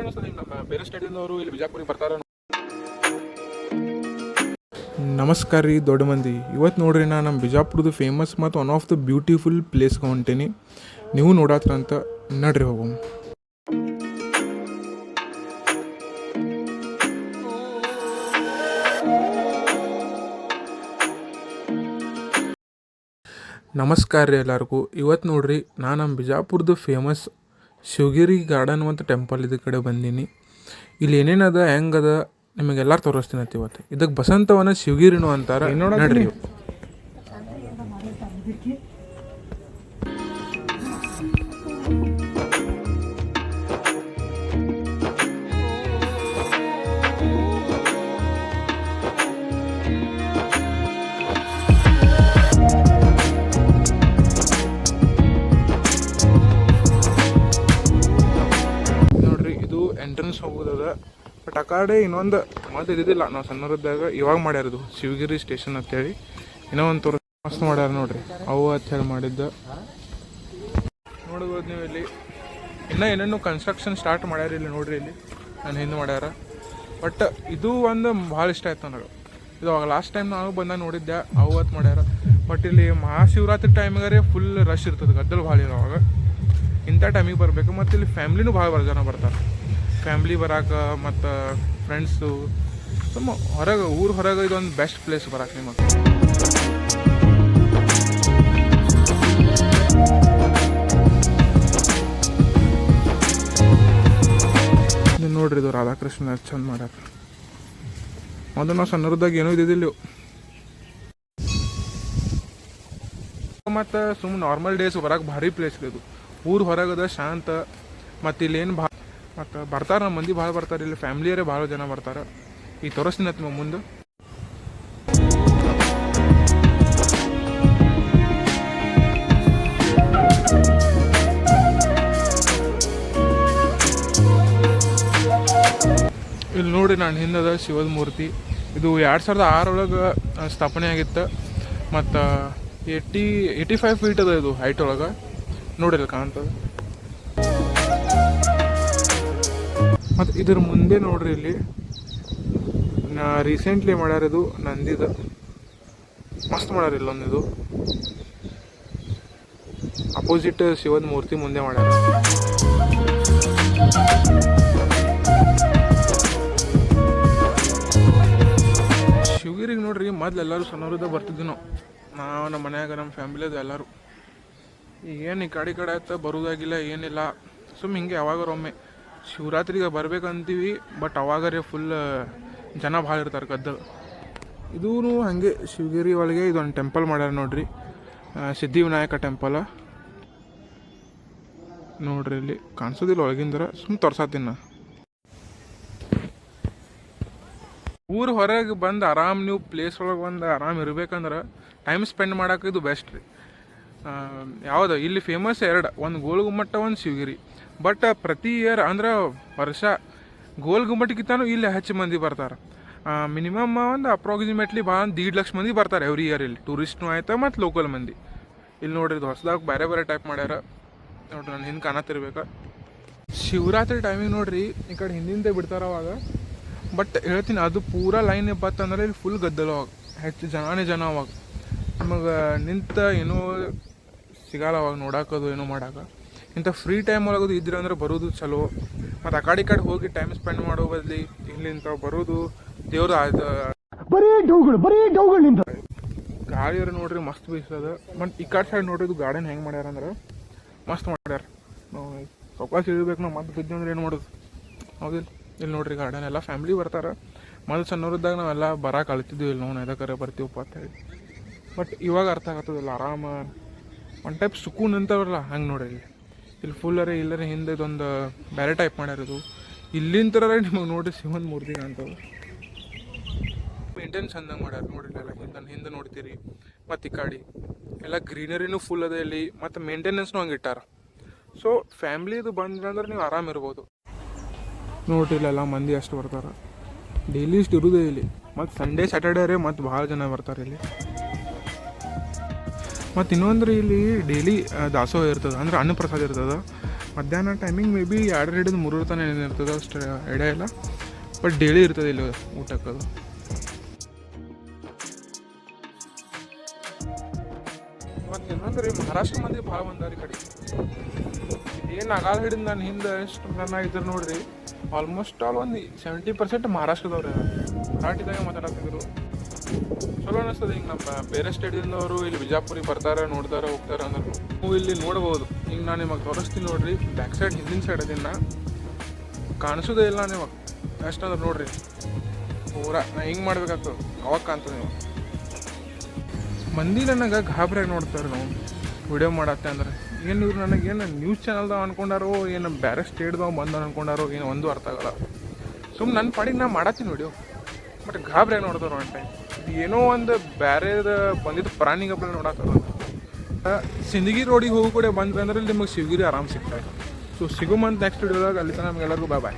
ಅನಿಸ್ತದೆ ನಮ್ಮ ಬೇರೆ ಸ್ಟೇಟಿಂದವರು ಇಲ್ಲಿ ಬಿಜಾಪುರಿಗೆ ಬರ್ತಾರೆ. ನಮಸ್ಕಾರ ರೀ ದೊಡ್ಡ ಮಂದಿ. ಇವತ್ತು ನೋಡ್ರಿ ನಾನು ನಮ್ಮ ಬಿಜಾಪುರದು ಫೇಮಸ್ ಮತ್ತು ಒನ್ ಆಫ್ ದ ಬ್ಯೂಟಿಫುಲ್ ಪ್ಲೇಸ್ಗೆ ಹೊಂಟೀನಿ. ನೀವು ನೋಡತ್ರಂತ ನಡ್ರಿ ಹೋಗೋಣ. ನಮಸ್ಕಾರ ರೀ ಎಲ್ಲರಿಗೂ. ಇವತ್ತು ನೋಡ್ರಿ ನಾನು ನಮ್ಮ ಬಿಜಾಪುರದು ಫೇಮಸ್ ಶಿವಗಿರಿ ಗಾರ್ಡನ್ ಅಂತ ಟೆಂಪಲ್ ಇದ್ರ ಕಡೆ ಬಂದೀನಿ. ಇಲ್ಲಿ ಏನೇನದ ಹೆಂಗದ ನಿಮಗೆಲ್ಲರೂ ತೋರಿಸ್ತೀನಿ ಅಂತ. ಇವತ್ತು ಇದಕ್ಕೆ ಬಸಂತವನ ಶಿವಗಿರಿನೂ ಅಂತಾರೆ. ನೋಡ್ರಿ ಎಂಟ್ರೆನ್ಸ್ ಹೋಗೋದದ. ಬಟ್ ಆ ಕಡೆ ಇನ್ನೊಂದು ಮತ್ತೆ ಇದ್ದಿದ್ದಿಲ್ಲ, ನಾವು ಸಣ್ಣವರಿದ್ದಾಗ ಇವಾಗ ಮಾಡ್ಯಾರದು ಶಿವಗಿರಿ ಸ್ಟೇಷನ್ ಅಂತೇಳಿ. ಇನ್ನೂ ಒಂದು ತೋರಿಸ್ ಮಸ್ತ್ ಮಾಡ್ಯಾರ ನೋಡ್ರಿ, ಅವು ಅಂತ ಹೇಳಿ ಮಾಡಿದ್ದ ನೋಡ್ಬೋದು ನೀವು. ಇಲ್ಲಿ ಇನ್ನೂ ಏನೇನು ಕನ್ಸ್ಟ್ರಕ್ಷನ್ ಸ್ಟಾರ್ಟ್ ಮಾಡ್ಯಾರ ಇಲ್ಲಿ ನೋಡ್ರಿ. ಇಲ್ಲಿ ನಾನು ಹಿಂದೆ ಮಾಡ್ಯಾರ. ಬಟ್ ಇದು ಒಂದು ಭಾಳ ಇಷ್ಟ ಆಯ್ತು ನನಗೆ. ಇದು ಅವಾಗ ಲಾಸ್ಟ್ ಟೈಮ್ ನಾನು ಬಂದಾಗ ನೋಡಿದ್ದೆ, ಅವತ್ತು ಮಾಡ್ಯಾರ. ಬಟ್ ಇಲ್ಲಿ ಮಹಾಶಿವರಾತ್ರಿ ಟೈಮಿಗಾರೆ ಫುಲ್ ರಶ್ ಇರ್ತದೆ, ಗದ್ದಲು ಭಾಳ ಇರೋವಾಗ. ಇಂಥ ಟೈಮಿಗೆ ಬರಬೇಕು. ಮತ್ತು ಇಲ್ಲಿ ಫ್ಯಾಮ್ಲಿನೂ ಭಾಳ ಜನ ಬರ್ತಾರೆ. ಫ್ಯಾಮ್ಲಿ ಬರಾಕ ಮತ್ತು ಫ್ರೆಂಡ್ಸು ತುಂಬ ಹೊರಗೆ ಊರು ಹೊರಗೆ ಇದೊಂದು ಬೆಸ್ಟ್ ಪ್ಲೇಸ್ ಬರಾಕ ನಿಮಗೆ. ನೀವು ನೋಡ್ರಿ, ಇದು ರಾಧಾಕೃಷ್ಣ ಚಂದ ಮಾಡ್ಯಾರ. ಮೊದಲು ನಾವು ಸಣ್ಣರದಾಗ ಏನೂ ಇದ್ದಿದ್ದಿಲ್ಲ. ಮತ್ತು ಸುಮ್ಮನೆ ನಾರ್ಮಲ್ ಡೇಸ್ ಬರಕ್ಕೆ ಭಾರಿ ಪ್ಲೇಸ್ ಇದು. ಊರು ಹೊರಗದ ಶಾಂತ. ಮತ್ತು ಇಲ್ಲೇನು ಮತ್ತು ಬರ್ತಾರೆ, ನಮ್ಮ ಮಂದಿ ಭಾಳ ಬರ್ತಾರೆ. ಇಲ್ಲಿ ಫ್ಯಾಮ್ಲಿಯರೇ ಭಾಳ ಜನ ಬರ್ತಾರೆ. ಈಗ ತೋರಿಸ್ತೀನಿ ನಿಮ್ಮ ಮುಂದೆ. ಇಲ್ಲಿ ನೋಡಿ, ನಾನು ಹಿಂದದ ಶಿವದ ಮೂರ್ತಿ. ಇದು 2006 ಒಳಗೆ ಸ್ಥಾಪನೆ ಆಗಿತ್ತು. ಮತ್ತು 85 ಫೀಟ್ ಅದ ಇದು ಹೈಟ್ ಒಳಗೆ. ನೋಡಿಲ್ಲ ಕಾಣ್ತದೆ. ಮತ್ತು ಇದ್ರ ಮುಂದೆ ನೋಡ್ರಿ, ಇಲ್ಲಿ ರೀಸೆಂಟ್ಲಿ ಮಾಡ್ಯಾರ ಇದು ನಂದಿದು. ಮಸ್ತ್ ಮಾಡ್ಯಾರ. ಇಲ್ಲೊಂದಿದು ಅಪೋಸಿಟ್ ಶಿವದ ಮೂರ್ತಿ ಮುಂದೆ ಮಾಡ್ಯಾರ. ಶಿವಗಿರಿಗೆ ನೋಡ್ರಿ, ಮೊದ್ಲು ಎಲ್ಲರೂ ಸಣ್ಣವ್ರದ ಬರ್ತಿದ್ವಿ ನಾವು ನಮ್ಮ ಮನ್ಯಾಗ ನಮ್ಮ ಫ್ಯಾಮಿಲಿದು ಎಲ್ಲರೂ. ಏನು ಈ ಕಡೆ ಆಯ್ತು ಬರೋದಾಗಿಲ್ಲ, ಏನಿಲ್ಲ. ಸುಮ್ಮನೆ ಹಿಂಗೆ ಯಾವಾಗಾರ ಒಮ್ಮೆ ಶಿವರಾತ್ರಿಗೆ ಬರ್ಬೇಕಂತೀವಿ. ಬಟ್ ಅವಾಗರೇ ಫುಲ್ ಜನ ಭಾಳ ಇರ್ತಾರೆ, ಗದ್ದಲು. ಇದೂ ಹಾಗೆ ಶಿವಗಿರಿ ಒಳಗೆ ಇದೊಂದು ಟೆಂಪಲ್ ಮಾಡ್ಯಾರ ನೋಡ್ರಿ, ಸಿದ್ಧಿವಿನಾಯಕ ಟೆಂಪಲ್. ನೋಡ್ರಿ ಇಲ್ಲಿ ಕಾಣಿಸೋದಿಲ್ಲ ಒಳಗಿಂದ್ರ, ಸುಮ್ಮನೆ ತೋರ್ಸಾತೀನಿ. ಊರು ಹೊರಗೆ ಬಂದು ಆರಾಮ್ ನೀವು ಪ್ಲೇಸ್ ಒಳಗೆ ಬಂದು ಆರಾಮ್ ಇರ್ಬೇಕಂದ್ರೆ ಟೈಮ್ ಸ್ಪೆಂಡ್ ಮಾಡೋಕೆ ಇದು ಬೆಸ್ಟ್ ರೀ. ಯಾವುದು ಇಲ್ಲಿ ಫೇಮಸ್ ಒಂದು ಗೋಲ್ಗುಮ್ಮಟ್ಟ, ಒಂದು ಶಿವಗಿರಿ. ಬಟ್ ಪ್ರತಿ ಇಯರ್ ಅಂದ್ರೆ ವರ್ಷ ಗೋಲ್ಗುಮ್ಮಟ್ಗಿಂತನೂ ಇಲ್ಲಿ ಹೆಚ್ಚು ಮಂದಿ ಬರ್ತಾರೆ. ಮಿನಿಮಮ್ ಒಂದು ಅಪ್ರಾಕ್ಸಿಮೇಟ್ಲಿ ಭಾಳ 1.5 ಲಕ್ಷ ಮಂದಿ ಬರ್ತಾರೆ ಎವ್ರಿ ಇಯರ್ ಇಲ್ಲಿ. ಟೂರಿಸ್ಟ್ನೂ ಆಯ್ತು ಮತ್ತು ಲೋಕಲ್ ಮಂದಿ. ಇಲ್ಲಿ ನೋಡ್ರಿ, ಇದು ಹೊಸದಾಗಿ ಬೇರೆ ಬೇರೆ ಟೈಪ್ ಮಾಡ್ಯಾರ ನೋಡ್ರಿ. ನಾನು ಹಿಂದೆ ಕಾಣತ್ತಿರ್ಬೇಕು. ಶಿವರಾತ್ರಿ ಟೈಮಿಗೆ ನೋಡ್ರಿ, ಈ ಕಡೆ ಹಿಂದಿಂದೆ ಬಿಡ್ತಾರೆ ಅವಾಗ. ಬಟ್ ಹೇಳ್ತೀನಿ, ಅದು ಪೂರಾ ಲೈನ್ ಬತ್ತಂದ್ರೆ ಇಲ್ಲಿ ಫುಲ್ ಗದ್ದಲು. ಅವಾಗ ಹೆಚ್ಚು ಜನ ಅವಾಗ ನಮಗೆ ನಿಂತ ಏನೋ ಸಿಗಲ್ಲ ಅವಾಗ ನೋಡೋಕ್ಕದು ಏನೋ ಮಾಡೋಕೆ. ಇಂಥ ಫ್ರೀ ಟೈಮ್ ಒಳಗದು ಇದ್ರೆ ಅಂದ್ರೆ ಬರೋದು ಚಲೋ. ಮತ್ತು ಆ ಕಡೆ ಹೋಗಿ ಟೈಮ್ ಸ್ಪೆಂಡ್ ಮಾಡೋ ಬದಲಿ ಇಲ್ಲಿಂದ ಬರೋದು ದೇವ್ರ ಗಾಳಿಯರು ನೋಡ್ರಿ ಮಸ್ತ್ ಬೀಸದ. ಮತ್ತು ಈ ಕಡೆ ಸೈಡ್ ನೋಡ್ರಿ, ಇದು ಗಾರ್ಡನ್ ಹೆಂಗೆ ಮಾಡ್ಯಾರ ಅಂದ್ರೆ ಮಸ್ತ್ ಮಾಡ್ಯಾರ. ನಾವು ಸೊಕಾಸ ಇಳ್ಬೇಕು, ನಾವು ಮತ್ತೆ ಬಿದ್ದು ಅಂದ್ರೆ ಏನು ಮಾಡೋದು, ಹೌದಿಲ್ಲ. ಇಲ್ಲಿ ನೋಡ್ರಿ ಗಾರ್ಡನ್ ಎಲ್ಲ ಫ್ಯಾಮ್ಲಿ ಬರ್ತಾರೆ. ಮೊದಲು ಸಣ್ಣವ್ರದ್ದಾಗ ನಾವೆಲ್ಲ ಬರೋಕೆ ಅಳ್ತಿದ್ವಿ, ಇಲ್ಲಿ ನಾವು ಎದಕ್ಕಾರ ಬರ್ತೀವಪ್ಪ ಅಂತ ಹೇಳಿ. ಬಟ್ ಇವಾಗ ಅರ್ಥ ಆಗ್ತದಿಲ್ಲ, ಆರಾಮ ಒಂದು ಟೈಪ್ ಸುಕೂನ್ ಅಂತವ್ರಲ್ಲ ಹಂಗೆ ನೋಡ್ರಿ. ಇಲ್ಲಿ ಫುಲ್ಲರೇ ಇಲ್ಲರೇ ಹಿಂದೆ ಇದೊಂದು ಬೇರೆ ಟೈಪ್ ಮಾಡ್ಯಾರ. ಇದು ಇಲ್ಲಿನ ಥರ ನಿಮಗೆ ನೋಡ್ರಿ ಶಿವನ ಮೂರ್ತಿ ಕಾಣ್ತವೆ. ಮೇಂಟೆನ್ಸ್ ಅಂದಂಗೆ ಮಾಡ್ಯಾರ ನೋಡ್ರಿ. ಎಲ್ಲ ಹಿಂದೆ ನೋಡ್ತೀರಿ. ಮತ್ತು ಈ ಕಡೆ ಎಲ್ಲ ಗ್ರೀನರಿನೂ ಫುಲ್ ಅದ ಇಲ್ಲಿ. ಮತ್ತು ಮೇಂಟೆನೆನ್ಸ್ನೂ ಹಂಗೆ ಇಟ್ಟಾರ. ಸೊ ಫ್ಯಾಮ್ಲಿದು ಬಂದ್ರಂದ್ರೆ ನೀವು ಆರಾಮಿರ್ಬೋದು ನೋಡ್ರಿ. ಇಲ್ಲೆಲ್ಲ ಮಂದಿ ಅಷ್ಟು ಬರ್ತಾರೆ. ಡೈಲಿ ಇಷ್ಟು ಇರೋದೇ ಇಲ್ಲಿ. ಮತ್ತು ಸಂಡೇ ಸ್ಯಾಟರ್ಡೇ ರೀ ಮತ್ತು ಭಾಳ ಜನ ಬರ್ತಾರೆ ಇಲ್ಲಿ. ಮತ್ತು ಇನ್ನೊಂದ್ರೆ ಇಲ್ಲಿ ಡೈಲಿ ದಾಸೋಹ ಇರ್ತದೆ, ಅಂದ್ರೆ ಅನ್ನಪ್ರಸಾದ ಇರ್ತದೆ. ಮಧ್ಯಾಹ್ನ ಟೈಮಿಂಗ್ ಮೇ ಬಿ 2 ಹಿಡಿದು 3 ತನಕ ಏನಿರ್ತದೆ ಅಷ್ಟು ಐಡಿಯಾ ಇಲ್ಲ, ಬಟ್ ಡೈಲಿ ಇರ್ತದೆ ಇಲ್ಲಿ ಊಟಕ್ಕದು. ಮತ್ತು ಇನ್ನೊಂದ್ರಿ ಮಹಾರಾಷ್ಟ್ರ ಮಂದಿ ಭಾಳ ಬಂದಾರ ಈ ಕಡೆ. ಏನು ಅಗಾಲ ಹಿಡಿದು ನಾನು ಹಿಂದೆ ಎಷ್ಟು ನನ್ನ ಇದ್ರು ನೋಡ್ರಿ, ಆಲ್ಮೋಸ್ಟ್ ಆಲ್ ಒಂದು 70% ಮಹಾರಾಷ್ಟ್ರದವ್ರೆ ಮರಾಠಿದಾಗ ಮಾತಾಡತ್ತಿದ್ರು. ಚಲೋ ಅನ್ನಿಸ್ತದೆ. ಹಿಂಗೆ ನಮ್ಮ ಬೇರೆ ಸ್ಟೇಟ್ದಿಂದವರು ಇಲ್ಲಿ ಬಿಜಾಪುರಿಗೆ ಬರ್ತಾರೆ, ನೋಡ್ತಾರೆ, ಹೋಗ್ತಾರೆ ಅಂದ್ರೆ ನೀವು ಇಲ್ಲಿ ನೋಡ್ಬೋದು. ಹಿಂಗೆ ನಾನು ನಿಮಗೆ ತೋರಿಸ್ತೀನಿ ನೋಡ್ರಿ, ಬ್ಯಾಕ್ ಸೈಡ್ ಹಿಂದಿನ ಸೈಡ್ ಅದನ್ನ ಕಾಣಿಸೋದೇ ಇಲ್ಲ ನಿಮಗೆ. ಎಷ್ಟು ಅಂದ್ರೆ ನೋಡ್ರಿ ಪೂರಾ ನಾ ಹಿಂಗೆ ಮಾಡ್ಬೇಕಾಗ್ತದೆ, ಅವಾಗ ಕಾಣ್ತದೆ. ನೀವು ಮಂದಿ ನನಗೆ ಗಾಬರಿಯಾಗಿ ನೋಡ್ತಾರೆ ನಾವು ವಿಡಿಯೋ ಮಾಡತ್ತೆ ಅಂದ್ರೆ. ಏನು ಇವ್ರು ನನಗೇನು ನ್ಯೂಸ್ ಚಾನಲ್ದಾಗ ಅಂದ್ಕೊಂಡಾರೋ, ಏನು ಬೇರೆ ಸ್ಟೇಟ್ದಾಗ ಬಂದು ಅಂದ್ಕೊಂಡಾರೋ, ಏನು ಒಂದು ಅರ್ಥ ಆಗಲ್ಲ. ಸುಮ್ಮನೆ ನನ್ನ ಪಾಡಿಗೆ ನಾ ಮಾಡತ್ತೀನಿ ವಿಡಿಯೋ, ಬಟ್ ಗಾಬರಿಯಾಗಿ ನೋಡ್ತಾರೆ ಒನ್ ಟೈಮ್. ಏನೋ ಒಂದು ಬೇರೆದು ಬಂದಿದ್ದು ಪ್ರಾಣಿಗಬ್ಬಳ ನೋಡತ್ತದ. ಸಿಂದಗಿ ರೋಡಿಗೆ ಹೋಗಿ ಕೂಡ ಬಂದ್ರೆ ಅಂದ್ರೆ ನಿಮಗೆ ಶಿವಗಿರಿ ಆರಾಮ್ ಸಿಗ್ತಾರೆ. ಸೊ ಸಿಗೋ ಮಂತ್ ನೆಕ್ಸ್ಟ್ ವಿಡಿಯೋದಾಗ. ಅಲ್ಲಿ ತನಕ ನಮಗೆಲ್ಲರಿಗೂ ಬಾಯ್.